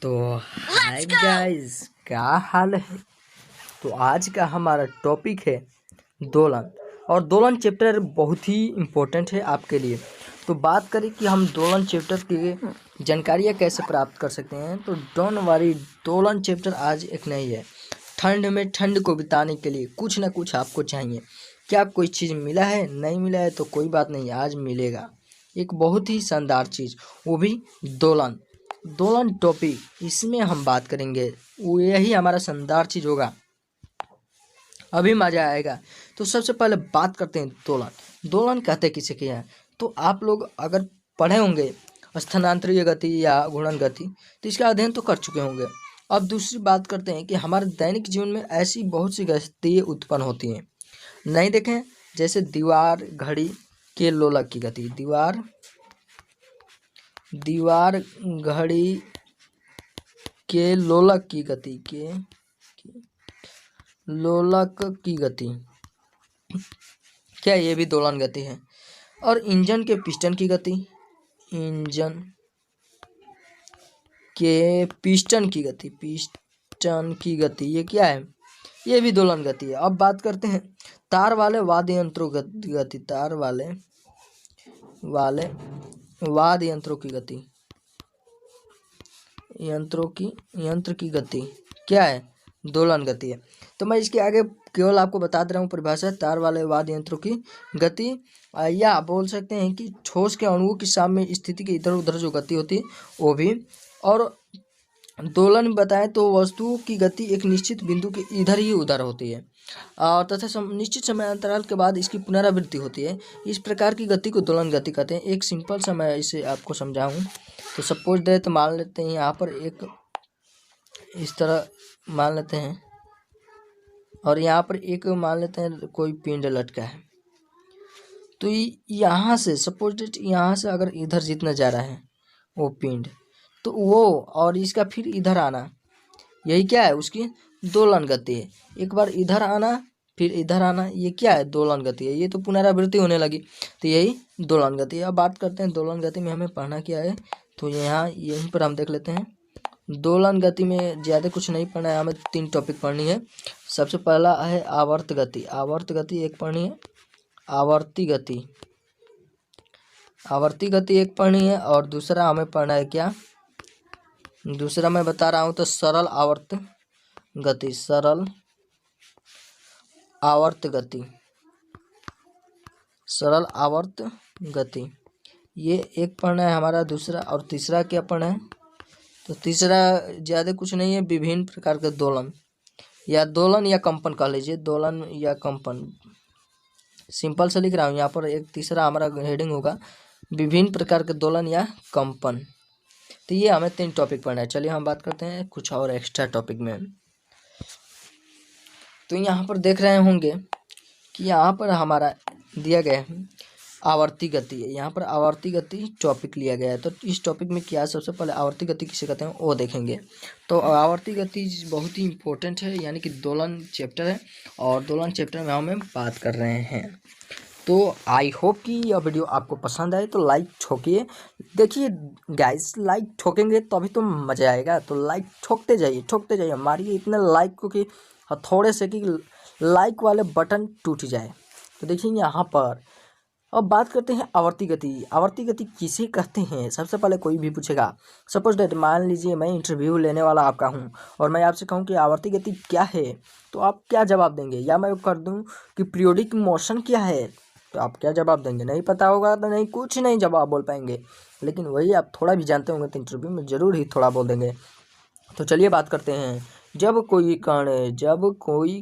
तो hi guys, क्या हाल है। तो आज का हमारा टॉपिक है दोलन। और दोलन चैप्टर बहुत ही इम्पोर्टेंट है आपके लिए। तो बात करें कि हम दोलन चैप्टर की जानकारियाँ कैसे प्राप्त कर सकते हैं। तो डोंट वरी, दोलन चैप्टर आज एक नहीं है। ठंड में ठंड को बिताने के लिए कुछ ना कुछ आपको चाहिए। क्या कोई चीज़ मिला है? नहीं मिला है तो कोई बात नहीं, आज मिलेगा एक बहुत ही शानदार चीज़, वो भी दोलन। दोलन टॉपिक, इसमें हम बात करेंगे, वो यही हमारा शानदार चीज़ होगा, अभी मज़ा आएगा। तो सबसे पहले बात करते हैं दोलन। दोलन कहते किसे किया है? तो आप लोग अगर पढ़े होंगे स्थानांतरीय गति या घूर्णन गति, तो इसका अध्ययन तो कर चुके होंगे। अब दूसरी बात करते हैं कि हमारे दैनिक जीवन में ऐसी बहुत सी गतियाँ उत्पन्न होती हैं, नहीं देखें? जैसे दीवार, घड़ी के लोलक की गति, दीवार घड़ी के लोलक की गति, लोलक की गति, क्या ये भी दोलन गति है? और इंजन के पिस्टन की गति, इंजन के पिस्टन की गति, ये क्या है? ये भी दोलन गति है। अब बात करते हैं तार वाले वाद्य यंत्रों की गति, तार वाले वाद्य यंत्रों की गति, यंत्र की गति क्या है? दोलन गति है। तो मैं इसके आगे केवल आपको बता दे रहा हूँ परिभाषा, तार वाले वाद्य यंत्रों की गति, या बोल सकते हैं कि ठोस के अणुओं की साम्य स्थिति की इधर उधर जो गति होती है वो भी। और दोलन बताएं तो वस्तुओं की गति एक निश्चित बिंदु के इधर ही उधर होती है और तथा निश्चित समय अंतराल के बाद इसकी पुनरावृत्ति होती है। इस प्रकार की गति को दोलन गति कहते हैं। एक सिंपल सा मैं इसे आपको समझाऊं तो सपोज दैट, मान लेते हैं यहाँ पर एक इस तरह मान लेते हैं, और यहाँ पर एक मान लेते हैं कोई पिंड लटका है। तो यहाँ से सपोज दैट, यहाँ से अगर इधर जितना जा रहा है वो पिंड, तो वो और इसका फिर इधर आना, यही क्या है? उसकी दोलन गति है। एक बार इधर आना फिर इधर आना, ये क्या है? दोलन गति है। ये तो पुनरावृत्ति होने लगी, तो यही दोलन गति है। अब बात करते हैं दोलन गति में हमें पढ़ना क्या है। तो यहाँ यहीं पर हम देख लेते हैं। दोलन गति में ज़्यादा कुछ नहीं पढ़ना है, हमें 3 टॉपिक पढ़नी है। सबसे पहला है आवर्त गति, एक पढ़नी है। आवर्ती गति एक पढ़नी है। और दूसरा हमें पढ़ना है क्या? दूसरा मैं बता रहा हूँ तो सरल आवर्त गति, ये एक पढ़ना है हमारा दूसरा। और तीसरा क्या पढ़ना है? तो तीसरा ज़्यादा कुछ नहीं है, विभिन्न प्रकार के दोलन या कंपन कह लीजिए, दोलन या कंपन, सिंपल से लिख रहा हूँ। यहाँ पर एक तीसरा हमारा हेडिंग होगा, विभिन्न प्रकार के दोलन या कंपन। तो ये हमें 3 टॉपिक पढ़ना है। चलिए हम बात करते हैं कुछ और एक्स्ट्रा टॉपिक में। तो यहाँ पर देख रहे होंगे कि यहाँ पर हमारा दिया गया है आवर्ती गति है। यहाँ पर आवर्ती गति टॉपिक लिया गया है। तो इस टॉपिक में क्या, सबसे पहले आवर्ती गति किसे कहते हैं वो देखेंगे। तो आवर्ती गति बहुत ही इम्पोर्टेंट है, यानी कि दोलन चैप्टर है, और दोलन चैप्टर में हम बात कर रहे हैं। तो आई होप कि यह वीडियो आपको पसंद आए। तो लाइक ठोकिए। देखिए गाइस, लाइक ठोकेंगे तभी तो मज़ा आएगा। तो लाइक ठोकते जाइए, मारिए इतने लाइक को कि थोड़े से कि लाइक वाले बटन टूट जाए। तो देखिए यहाँ पर अब बात करते हैं आवर्ती गति किसे कहते हैं। सबसे पहले कोई भी पूछेगा, सपोज दैट मान लीजिए मैं इंटरव्यू लेने वाला आपका हूं और मैं आपसे कहूं कि आवर्ती गति क्या है, तो आप क्या जवाब देंगे? या मैं कर दूं कि पीरियोडिक मोशन क्या है, तो आप क्या जवाब देंगे? नहीं पता होगा तो नहीं, कुछ नहीं जवाब बोल पाएंगे। लेकिन वही आप थोड़ा भी जानते होंगे तो इंटरव्यू में ज़रूर ही थोड़ा बोल देंगे। तो चलिए बात करते हैं। जब कोई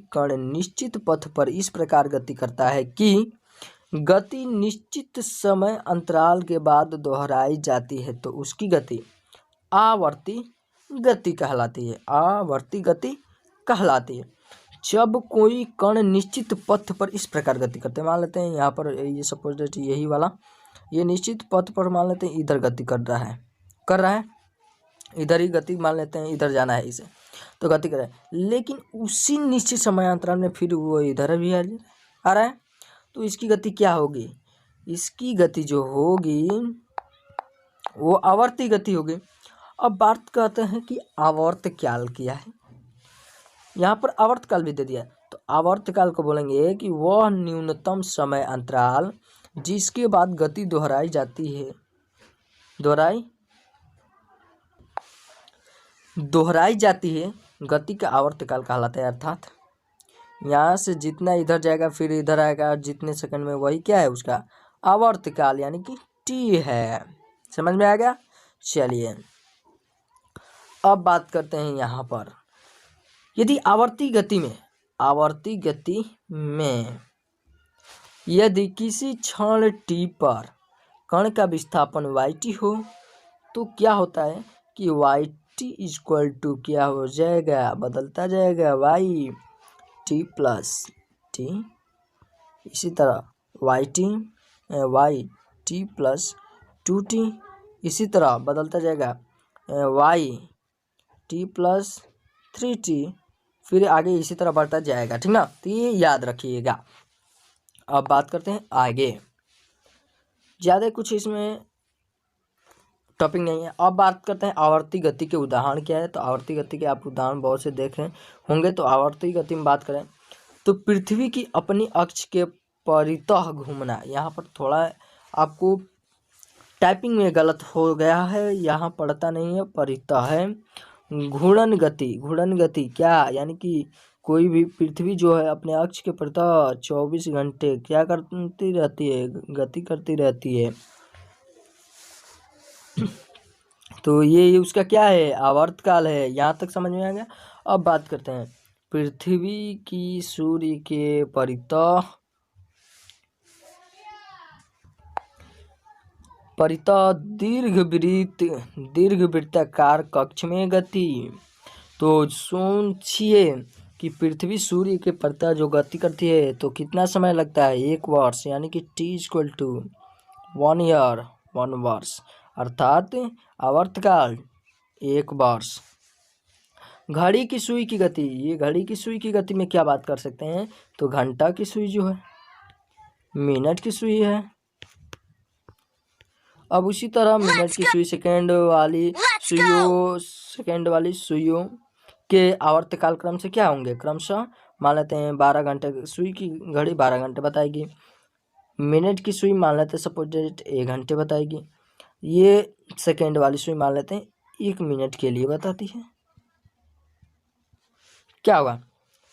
कण निश्चित पथ पर इस प्रकार गति करता है कि गति निश्चित समय अंतराल के बाद दोहराई जाती है, तो उसकी गति आवर्ती गति कहलाती है। जब कोई कण निश्चित पथ पर इस प्रकार गति करते हैं, मान लेते हैं यहाँ पर ये सपोज दैट यही वाला, ये निश्चित पथ पर मान लेते हैं इधर गति कर रहा है, इधर ही गति मान लेते हैं, इधर जाना है इसे, तो गति कर रहा है। लेकिन उसी निश्चित समय अंतराल में फिर वो इधर भी आ रहा है, तो इसकी गति क्या होगी? इसकी गति जो होगी वो आवर्ती गति होगी। अब बात करते हैं कि आवर्तकाल क्या है। यहाँ पर आवर्तकाल भी दे दिया है, तो आवर्तकाल को बोलेंगे कि वह न्यूनतम समय अंतराल जिसके बाद गति दोहराई जाती है, दोहराई जाती है, गति का आवर्तकाल कहलाता है। अर्थात यहाँ से जितना इधर जाएगा फिर इधर आएगा जितने सेकंड में, वही क्या है उसका आवर्तकाल, यानी कि टी है। समझ में आ गया। चलिए अब बात करते हैं यहाँ पर, यदि आवर्ती गति में यदि किसी क्षण टी पर कण का विस्थापन yt हो तो क्या होता है कि yt इक्वल टू क्या हो जाएगा, बदलता जाएगा y t, इसी तरह y t प्लस 2t, इसी तरह बदलता जाएगा y t प्लस 3t, फिर आगे इसी तरह बढ़ता जाएगा। ठीक ना, तो ये याद रखिएगा। अब बात करते हैं आगे, ज़्यादा कुछ इसमें टॉपिक नहीं है। अब बात करते हैं आवर्ती गति के उदाहरण क्या है। तो आवर्ती गति के आप उदाहरण बहुत से देखे होंगे। तो आवर्ती गति में बात करें तो पृथ्वी की अपनी अक्ष के परितः घूमना, यहाँ पर थोड़ा आपको टाइपिंग में गलत हो गया है, यहाँ पढ़ता नहीं है, परितः है। घूर्णन गति क्या, यानी कि कोई भी पृथ्वी जो है अपने अक्ष के परितः 24 घंटे क्या करती रहती है, गति करती रहती है। तो ये उसका क्या है, आवर्तकाल है। यहाँ तक समझ में आ गया। अब बात करते हैं पृथ्वी की सूर्य के परितः दीर्घवृत्ताकार कक्ष में गति। तो सोचिए कि पृथ्वी सूर्य के परितः जो गति करती है तो कितना समय लगता है, 1 वर्ष, यानी कि t इक्वल टू 1 ईयर, 1 वर्ष, अर्थात आवर्तकाल 1 वर्ष। घड़ी की सुई की गति, ये घड़ी की सुई की गति में क्या बात कर सकते हैं, तो घंटा की सुई जो है, मिनट की सुई है। अब उसी तरह मिनट की सुई, सेकंड वाली सुइयों के आवर्तकाल क्रम से क्या होंगे, क्रमशः मान लेते हैं 12 घंटे, सुई की घड़ी 12 घंटे बताएगी। मिनट की सुई मान लेते हैं सपोज 1 घंटे बताएगी। ये सेकंड वाली सुई मान लेते हैं 1 मिनट के लिए बताती है। क्या होगा,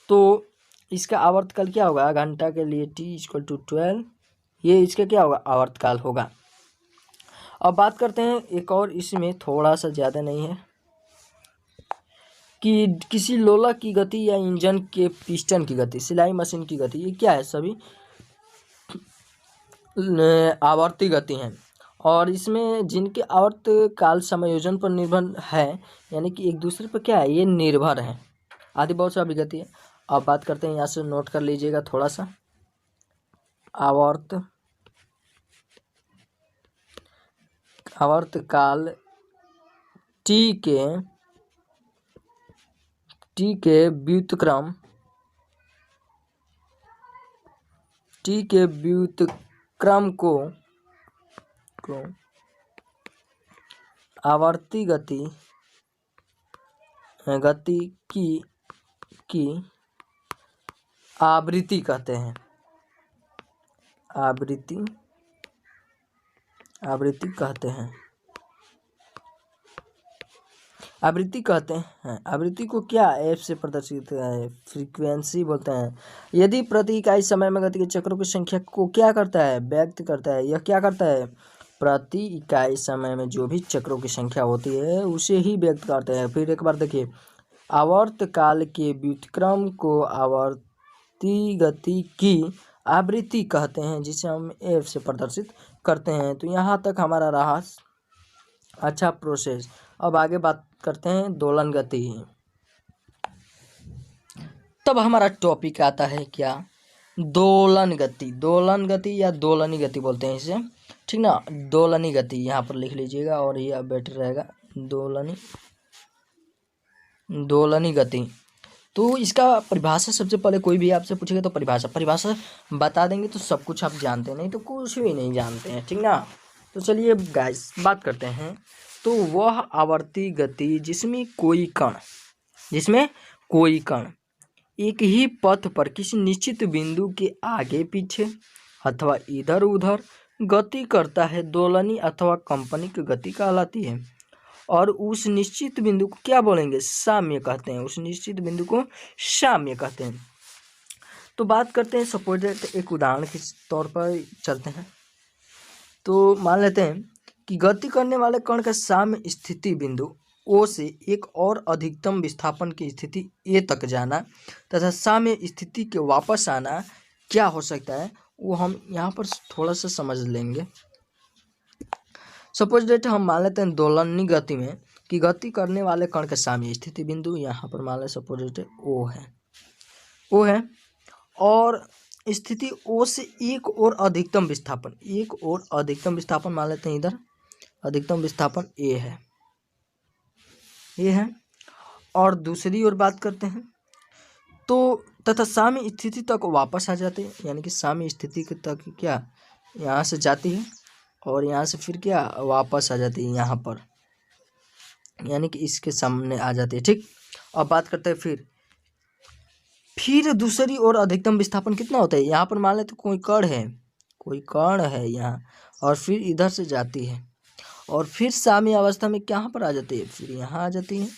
तो इसका आवर्तकाल क्या होगा, घंटा के लिए t इक्वल टू 12, ये इसका क्या होगा, आवर्तकाल होगा। अब बात करते हैं एक और, इसमें थोड़ा सा ज़्यादा नहीं है, कि किसी लोला की गति या इंजन के पिस्टन की गति, सिलाई मशीन की गति, ये क्या है, सभी आवर्ती गति हैं। और इसमें जिनके आवर्तकाल समायोजन पर निर्भर है, यानी कि एक दूसरे पर क्या है, ये निर्भर है, आदि बहुत सा विगति है। अब बात करते हैं, यहाँ से नोट कर लीजिएगा थोड़ा सा, आवर्तकाल टी के व्युत्क्रम को आवर्ती गति की आवृत्ति कहते हैं, आवृत्ति कहते हैं। आवृत्ति को क्या एफ से प्रदर्शित है, फ्रीक्वेंसी बोलते हैं। यदि प्रति इकाई समय में गति के चक्रों की संख्या को क्या करता है, व्यक्त करता है। यह क्या करता है, प्रति इकाई समय में जो भी चक्रों की संख्या होती है उसे ही व्यक्त करते हैं। फिर एक बार देखिए, आवर्तकाल के व्युत्क्रम को आवर्ती गति की आवृत्ति कहते हैं, जिसे हम एफ से प्रदर्शित करते हैं। तो यहाँ तक हमारा रहा अच्छा प्रोसेस। अब आगे बात करते हैं दोलन गति। तब हमारा टॉपिक आता है क्या, दोलन गति या दोलनी गति बोलते हैं इसे, ठीक ना। दोलनी गति यहाँ पर लिख लीजिएगा और ये बेटर रहेगा, दोलनी गति। तो इसका परिभाषा सबसे पहले कोई भी आपसे पूछेगा तो परिभाषा बता देंगे तो सब कुछ आप जानते हैं, नहीं तो कुछ भी नहीं जानते हैं, ठीक ना। तो चलिए गाइस बात करते हैं तो वह आवर्ती गति जिसमें कोई कण एक ही पथ पर किसी निश्चित बिंदु के आगे पीछे अथवा इधर उधर गति करता है दोलनी अथवा कंपनिक गति कहलाती है। और उस निश्चित बिंदु को क्या बोलेंगे? साम्य कहते हैं। उस निश्चित बिंदु को साम्य कहते हैं। तो बात करते हैं सपोज एक उदाहरण के तौर पर चलते हैं। तो मान लेते हैं कि गति करने वाले कण का साम्य स्थिति बिंदु ओ से एक और अधिकतम विस्थापन की स्थिति ए तक जाना तथा साम्य स्थिति के वापस आना क्या हो सकता है, वो हम यहाँ पर थोड़ा सा समझ लेंगे। सपोज डेट हम मान लेते हैं दोलनी गति में कि गति करने वाले कण का साम्य स्थिति बिंदु यहाँ पर मान लें सपोज डेट ओ है और स्थिति ओ से एक और अधिकतम विस्थापन मान लेते हैं, इधर अधिकतम विस्थापन ए है और दूसरी ओर बात करते हैं तो तथा साम्य स्थिति तक वापस आ जाते हैं, यानी कि साम्य स्थिति तक क्या यहाँ से जाती है और यहाँ से फिर क्या वापस आ जाती है यहाँ पर, यानी कि इसके सामने आ जाती है। ठीक, अब बात करते हैं फिर दूसरी ओर अधिकतम विस्थापन कितना होता है। यहाँ पर मान लेते कोई कण है यहाँ और फिर इधर से जाती है और फिर साम्य अवस्था में कहाँ पर आ जाती है, फिर यहाँ आ जाती है।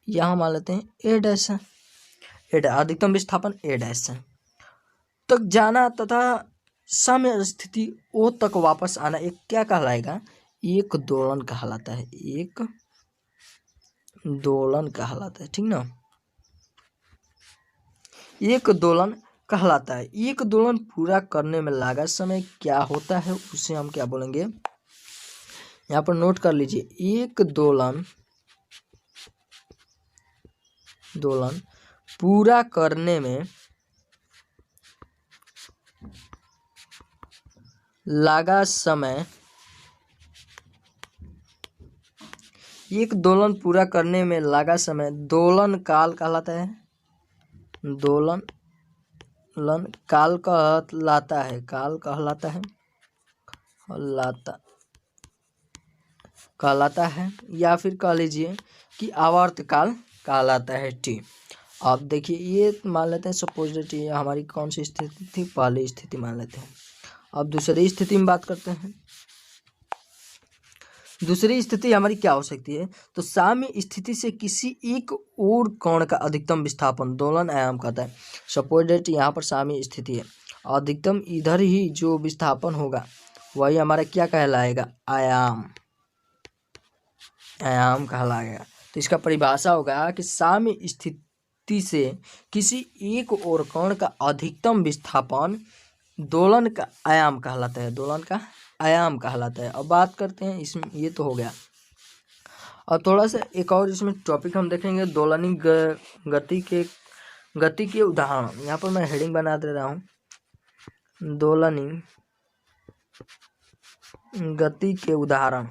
यहाँ मान लेते हैं ए डैश है, अधिकतम विस्थापन ए डैश है तक जाना तथा साम्य स्थिति ओ तक वापस आना एक क्या कहलाएगा, एक दोलन कहलाता है। ठीक ना, एक दोलन कहलाता है। एक दोलन पूरा करने में लगा समय क्या होता है उसे हम क्या बोलेंगे, यहाँ पर नोट कर लीजिए। एक दोलन पूरा करने में लगा समय, एक दोलन पूरा करने में लगा समय दोलन काल कहलाता है। दोलन काल कहलाता है या फिर कह लीजिए कि आवर्त काल कहलाता है। टी, अब देखिए ये मान लेते हैं सपोज दैट ये हमारी कौन सी स्थिति थी, पहली स्थिति मान लेते हैं। अब दूसरी स्थिति में बात करते हैं। दूसरी स्थिति हमारी क्या हो सकती है, तो साम्य स्थिति से किसी एक और कोण का अधिकतम विस्थापन दोलन आयाम कहता है। सपोज दैट यहाँ पर साम्य स्थिति है, अधिकतम इधर ही जो विस्थापन होगा वही हमारा क्या कहलाएगा, आयाम कहलाएगा। तो इसका परिभाषा होगा कि साम्य स्थिति से किसी एक और कोण का अधिकतम विस्थापन दोलन का आयाम कहलाता है। अब बात करते हैं इसमें, ये तो हो गया। अब थोड़ा सा एक और इसमें टॉपिक हम देखेंगे, दोलनी गति के उदाहरण। यहाँ पर मैं हेडिंग बना दे रहा हूँ, दोलनी गति के उदाहरण।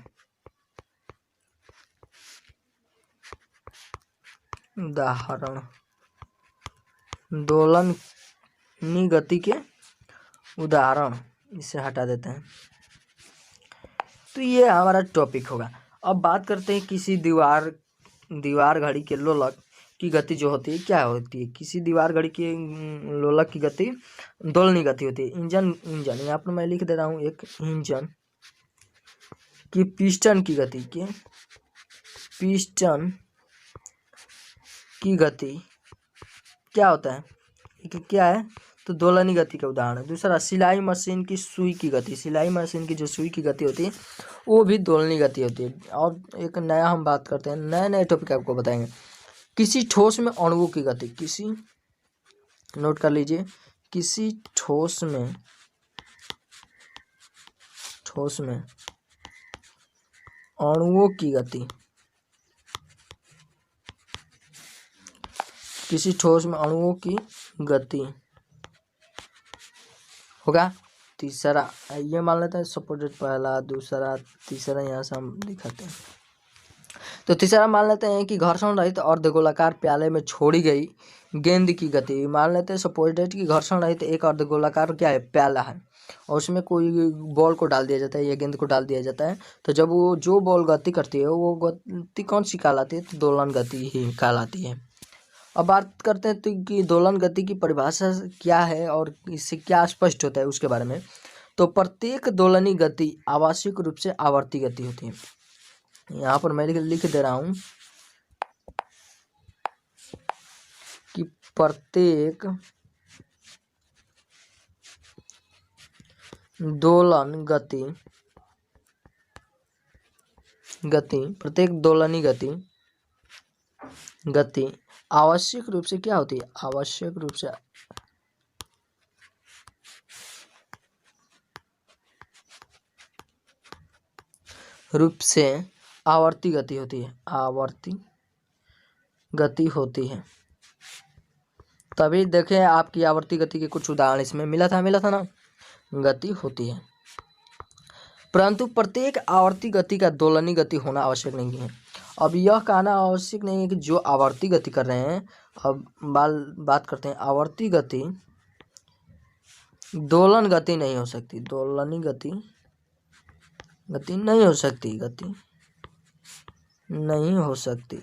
दोलनी गति के उदाहरण, इसे हटा देते हैं। तो ये हमारा टॉपिक होगा। अब बात करते हैं किसी दीवार घड़ी के लोलक की गति जो होती है क्या होती है। किसी दीवार घड़ी के लोलक की गति दोलनी गति होती है। इंजन यहाँ पर मैं लिख दे रहा हूँ, एक इंजन की पिस्टन की गति क्या होता है, क्या है, तो दोलनी गति का उदाहरण है। दूसरा सिलाई मशीन की सुई की गति, सिलाई मशीन की जो सुई की गति होती है वो भी दोलनी गति होती है। और एक नया हम बात करते हैं, नए टॉपिक आपको बताएंगे। किसी ठोस में अणुओं की गति, नोट कर लीजिए, किसी ठोस में अणुओं की गति, किसी ठोस में अणुओं की गति होगा। तीसरा ये मान लेते हैं सपोज पहला, दूसरा, तीसरा यहाँ से हम दिखाते हैं। तो तीसरा मान लेते हैं कि घर्षण रहित अर्धगोलाकार प्याले में छोड़ी गई गेंद की गति। मान लेते हैं सपोज डेट कि घर्षण रहित एक अर्धगोलाकार क्या है, प्याला है और उसमें कोई बॉल को डाल दिया जाता है या गेंद को डाल दिया जाता है, तो जब वो जो बॉल गति करती है वो गति कौन सी कहलाती है? तो दोलन गति ही कहलाती है। अब बात करते हैं तो कि दोलन गति की परिभाषा क्या है और इससे क्या स्पष्ट होता है उसके बारे में। तो प्रत्येक दोलनी गति आवश्यक रूप से आवर्ती गति होती है। यहाँ पर मैं लिख दे रहा हूँ कि प्रत्येक दोलन गति प्रत्येक दोलनी गति आवश्यक रूप से क्या होती है? आवश्यक रूप से आवर्ती गति होती है। आवर्ती गति होती है। तभी देखें आपकी आवर्ती गति के कुछ उदाहरण इसमें मिला था ना, गति होती है। परंतु प्रत्येक आवर्ती गति का दोलनी गति होना आवश्यक नहीं है। अब यह कहना आवश्यक नहीं है कि जो आवर्ती गति कर रहे हैं, अब बात करते हैं आवर्ती गति दोलन गति नहीं हो सकती, दोलनी गति नहीं हो सकती, नहीं हो सकती।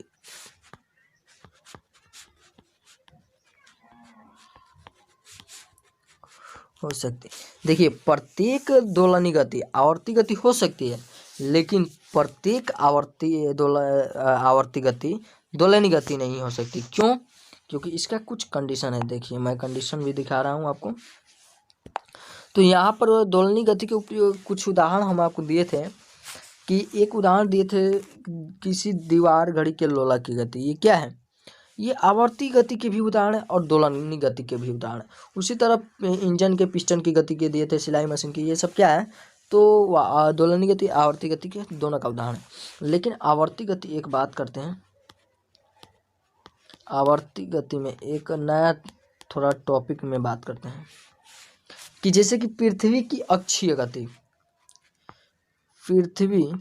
देखिए, प्रत्येक दोलनी गति आवर्ती गति हो सकती है, लेकिन प्रत्येक आवर्ती गति दोलनी गति नहीं हो सकती। क्यों? क्योंकि इसका कुछ कंडीशन है। देखिए, मैं कंडीशन भी दिखा रहा हूँ आपको। तो यहाँ पर दोलनी गति के उपयोग कुछ उदाहरण हम आपको दिए थे कि एक उदाहरण दिए थे किसी दीवार घड़ी के लोला की गति। ये क्या है? ये आवर्ती गति के भी उदाहरण है और दोलनी गति के भी उदाहरण। उसी तरह इंजन के पिस्टन की गति के दिए थे, सिलाई मशीन की, ये सब क्या है? तो दोलनी गति आवर्ती गति के दोनों का उदाहरण है। लेकिन आवर्ती गति, एक बात करते हैं, आवर्ती गति में एक नया थोड़ा टॉपिक में बात करते हैं कि जैसे कि पृथ्वी की अक्षीय गति, पृथ्वी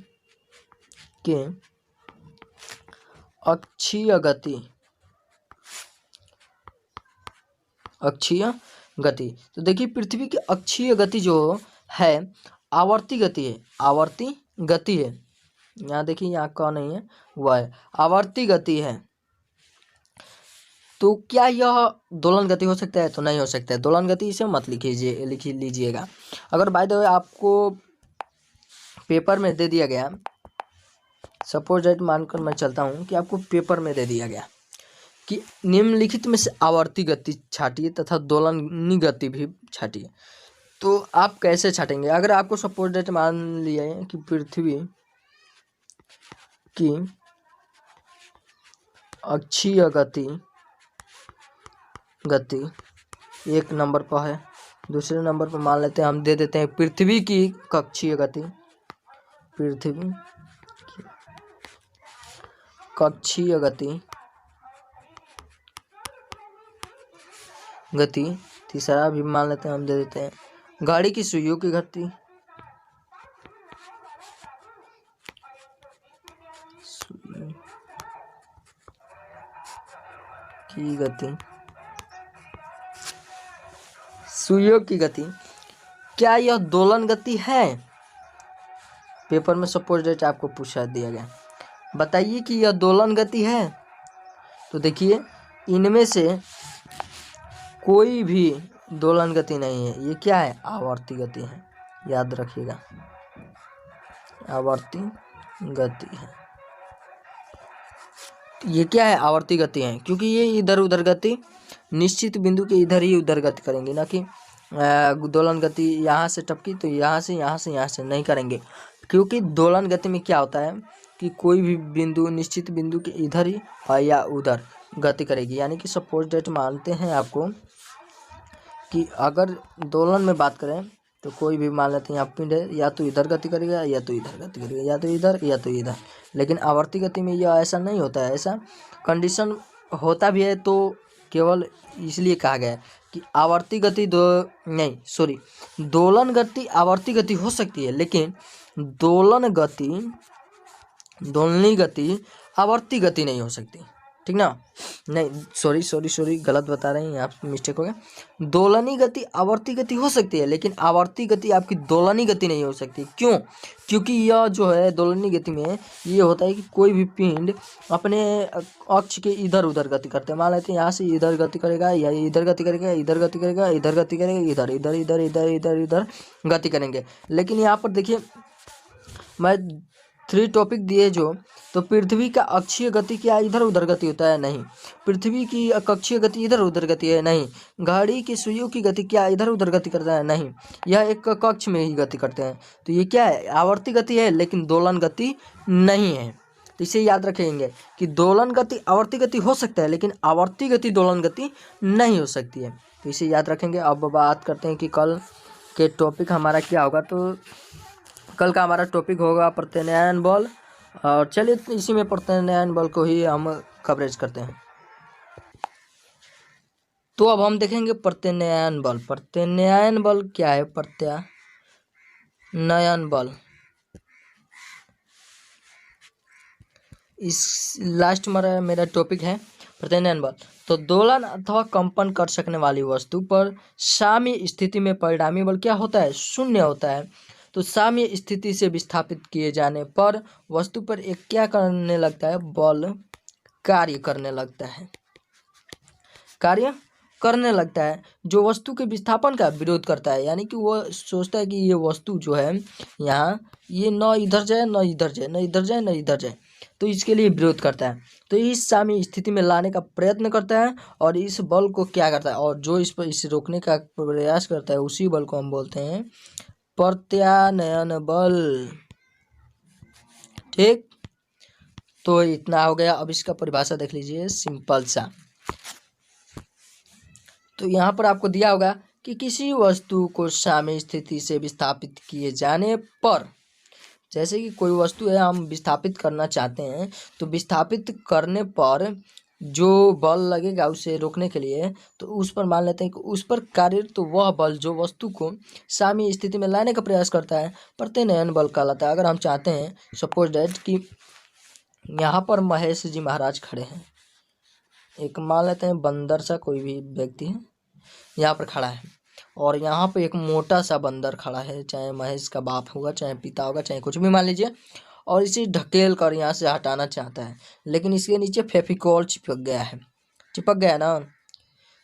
के अक्षीय गति। तो देखिए, पृथ्वी की अक्षीय गति जो है आवर्ती गति है, आवर्ती गति है। यहाँ देखिए, यहाँ का नहीं है, वह है आवर्ती गति है। तो क्या यह दोलन गति हो सकता है? तो नहीं हो सकता है। दोलन गति इसे मत लिख लीजिएगा। अगर बाय द वे आपको पेपर में दे दिया गया, सपोज दैट मानकर मैं चलता हूँ कि आपको पेपर में दे दिया गया कि निम्नलिखित में से आवर्ती गति छाटिए तथा दोलनी गति भी छाटिए, तो आप कैसे छाटेंगे? अगर आपको सपोज दैट मान लिया कि पृथ्वी की अक्षीय गति एक नंबर पर है, दूसरे नंबर पर मान लेते हैं, हम दे देते हैं पृथ्वी की कक्षीय गति, पृथ्वी कक्षीय गति तीसरा भी मान लेते हैं, हम दे देते हैं गाड़ी की सुइयों की गति, सुइयों की गति। क्या यह दोलन गति है? पेपर में सपोज डेट आपको पूछा दिया गया, बताइए कि यह दोलन गति है। तो देखिए, इनमें से कोई भी दोलन गति नहीं है। ये क्या है? आवर्ती गति है, याद रखिएगा, आवर्ती गति है। ये क्या है? आवर्ती गति है, क्योंकि ये इधर उधर गति निश्चित बिंदु के इधर ही उधर गति करेंगे, ना कि दोलन गति यहाँ से टपकी तो यहाँ से नहीं करेंगे। क्योंकि दोलन गति में क्या होता है कि कोई भी बिंदु निश्चित बिंदु के इधर ही या उधर गति करेगी। यानी कि सपोज डेट मानते हैं आपको कि अगर दोलन में बात करें तो कोई भी मान लेते हैं यहाँ पिंड है, या तो इधर गति करेगा या तो इधर गति करेगा, या तो इधर या तो इधर। लेकिन आवर्ती गति में यह ऐसा नहीं होता है। ऐसा कंडीशन होता भी है तो केवल इसलिए कहा गया है कि आवर्ती गति दोलन गति आवर्ती गति हो सकती है, लेकिन दोलनी गति आवर्ती गति नहीं हो सकती। ठीक ना। नहीं सॉरी गलत बता रहे हैं, यहाँ पे मिस्टेक हो गया। दोलनी गति आवर्ती गति हो सकती है, लेकिन आवर्ती गति आपकी दोलनी गति नहीं हो सकती। क्यों? क्योंकि यह जो है दोलनी गति में ये होता है कि कोई भी पिंड अपने अक्ष के इधर उधर गति करते हैं। मान लेते हैं यहाँ से इधर गति करेगा, या इधर गति करेगा, इधर गति करेगा, इधर गति करेगा, इधर इधर इधर इधर इधर इधर गति करेंगे। लेकिन यहाँ पर देखिए मैं 3 टॉपिक दिए जो, तो पृथ्वी का अक्षीय गति क्या इधर उधर गति होता है? नहीं। पृथ्वी की कक्षीय गति इधर उधर गति है? नहीं। घड़ी की सुइयों की गति क्या इधर उधर गति करता है? नहीं। यह एक कक्ष में ही गति करते हैं। तो ये क्या है? आवर्ती गति है, लेकिन दोलन गति नहीं है। तो इसे याद रखेंगे कि दोलन गति आवर्ती गति हो सकता है, लेकिन आवर्ती गति दोलन गति नहीं हो सकती है। तो इसे याद रखेंगे। अब बात करते हैं कि कल के टॉपिक हमारा क्या होगा। तो कल का हमारा टॉपिक होगा प्रत्यानयन बल, और चलिए इसी में प्रत्यानयन बल को ही हम कवरेज करते हैं। तो अब हम देखेंगे प्रत्यानयन बल। प्रत्यानयन बल क्या है? प्रत्यानयन बल इस लास्ट मेरा टॉपिक है प्रत्यानयन बल। तो दोलन अथवा कंपन कर सकने वाली वस्तु पर साम्य स्थिति में परिणामी बल क्या होता है? शून्य होता है। तो साम्य स्थिति से विस्थापित किए जाने पर वस्तु पर एक क्या करने लगता है? बल कार्य करने लगता है। कार्य करने लगता है जो वस्तु के विस्थापन का विरोध करता है। यानी कि वो सोचता है कि ये वस्तु जो है यहाँ ये न इधर जाए न इधर जाए, न इधर जाए न इधर जाए, तो इसके लिए विरोध करता है। तो इस साम्य स्थिति में लाने का प्रयत्न करता है, और इस बल को क्या करता है, और जो इसे रोकने का प्रयास करता है उसी बल को हम बोलते हैं प्रत्यानयन बल। ठीक, तो इतना हो गया। अब इसका परिभाषा देख लीजिए सिंपल सा। तो यहाँ पर आपको दिया होगा कि किसी वस्तु को साम्य स्थिति से विस्थापित किए जाने पर, जैसे कि कोई वस्तु है हम विस्थापित करना चाहते हैं, तो विस्थापित करने पर जो बल लगेगा उसे रोकने के लिए, तो उस पर मान लेते हैं कि उस पर कार्य, तो वह बल जो वस्तु को साम्य स्थिति में लाने का प्रयास करता है प्रत्यानयन बल कहलाता है। अगर हम चाहते हैं सपोज डैट कि यहाँ पर महेश जी महाराज खड़े हैं, एक मान लेते हैं बंदर सा कोई भी व्यक्ति है यहाँ पर खड़ा है, और यहाँ पे एक मोटा सा बंदर खड़ा है, चाहे महेश का बाप होगा, चाहे पिता होगा, चाहे कुछ भी मान लीजिए, और इसे ढकेल कर यहाँ से हटाना चाहता है, लेकिन इसके नीचे फेविकोल चिपक गया है। चिपक गया ना,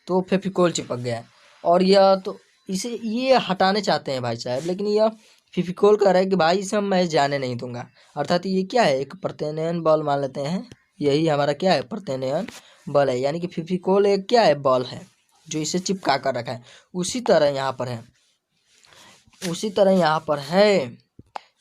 तो फेविकोल चिपक गया है, और यह तो इसे ये हटाने चाहते हैं भाई साहब, लेकिन यह फेविकोल कह रहा है कि भाई इसे मैं जाने नहीं दूंगा। अर्थात ये क्या है? एक प्रत्यानयन बल मान लेते हैं। यही हमारा क्या है? प्रत्यानयन बल है। यानी कि फेविकोल एक क्या है? बल है जो इसे चिपका कर रखा है। उसी तरह यहाँ पर है, उसी तरह यहाँ पर है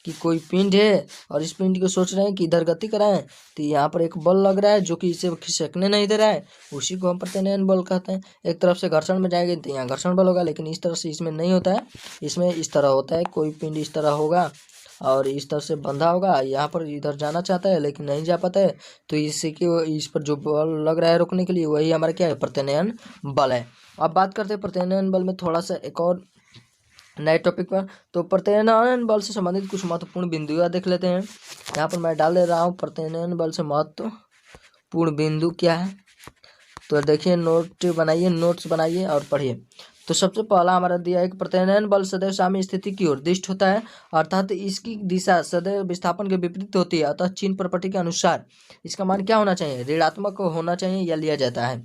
कि कोई पिंड है, और इस पिंड को सोच रहे हैं कि इधर गति कराएं, तो यहाँ पर एक बल लग रहा है जो कि इसे खिसकने नहीं दे रहा है, उसी को हम प्रत्यानयन बल कहते हैं। एक तरफ से घर्षण में जाएंगे तो यहाँ घर्षण बल होगा, लेकिन इस तरह से इसमें नहीं होता है, इसमें इस तरह होता है। कोई पिंड इस तरह होगा और इस तरह से बंधा होगा, यहाँ पर इधर जाना चाहता है लेकिन नहीं जा पाता है, तो इससे कि इस पर जो बल लग रहा है रोकने के लिए, वही हमारा क्या है? प्रत्यानयन बल है। अब बात करते हैं प्रत्यानयन बल में थोड़ा सा एक और नए टॉपिक पर। तो प्रत्यानयन बल से संबंधित कुछ महत्वपूर्ण बिंदुएं देख लेते हैं। यहाँ पर मैं डाल दे रहा हूँ प्रत्यानयन बल से महत्वपूर्ण बिंदु क्या है। तो देखिए, नोट्स बनाइए और पढ़िए। तो सबसे पहला हमारा दिया है कि प्रत्यानयन बल सदैव साम्य स्थिति की ओर दिष्ट होता है, अर्थात इसकी दिशा सदैव विस्थापन के विपरीत होती है। अतः चिन्ह प्रॉपर्टी के अनुसार इसका मान क्या होना चाहिए? ऋणात्मक होना चाहिए, या लिया जाता है।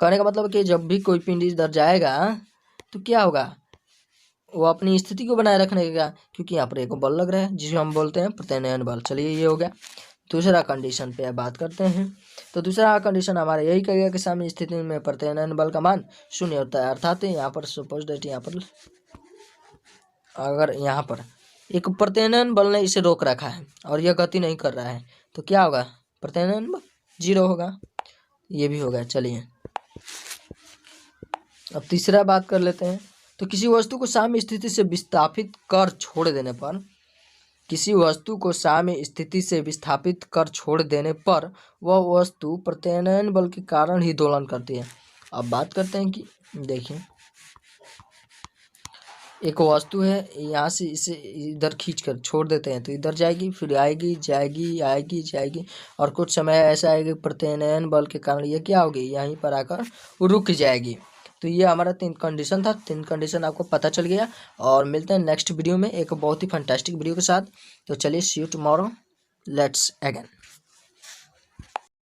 कहने का मतलब कि जब भी कोई पिंड इधर जाएगा तो क्या होगा? वो अपनी स्थिति को बनाए रखने का, क्योंकि यहाँ पर एक बल लग रहा है जिसे हम बोलते हैं प्रत्यानयन बल। चलिए, ये हो गया। दूसरा कंडीशन पे बात करते हैं। तो दूसरा कंडीशन हमारा यही कहेगा कि साम्य स्थिति में प्रत्यानयन बल का मान शून्य होता है। अर्थात यहाँ पर सपोज दैट यहाँ पर अगर यहाँ पर एक प्रत्यानयन बल ने इसे रोक रखा है और यह गति नहीं कर रहा है, तो क्या होगा? प्रत्यानयन बल 0 होगा। ये भी होगा। चलिए, अब तीसरा बात कर लेते हैं। तो किसी वस्तु को साम्य स्थिति से विस्थापित कर छोड़ देने पर, किसी वस्तु को साम्य स्थिति से विस्थापित कर छोड़ देने पर वह वस्तु प्रत्यानयन बल के कारण ही दोलन करती है। अब बात करते हैं कि देखिए, एक वस्तु है, यहाँ से इसे इधर खींच कर छोड़ देते हैं तो इधर जाएगी, फिर आएगी, जाएगी, आएगी, जाएगी, और कुछ समय ऐसा आएगा प्रत्यानयन बल के कारण ये क्या होगी, यहीं पर आकर रुक जाएगी। तो ये हमारा 3 कंडीशन था। 3 कंडीशन आपको पता चल गया, और मिलते हैं नेक्स्ट वीडियो में एक बहुत ही फंटास्टिक वीडियो के साथ। तो चलिए, सी यू टुमारो, लेट्स अगेन।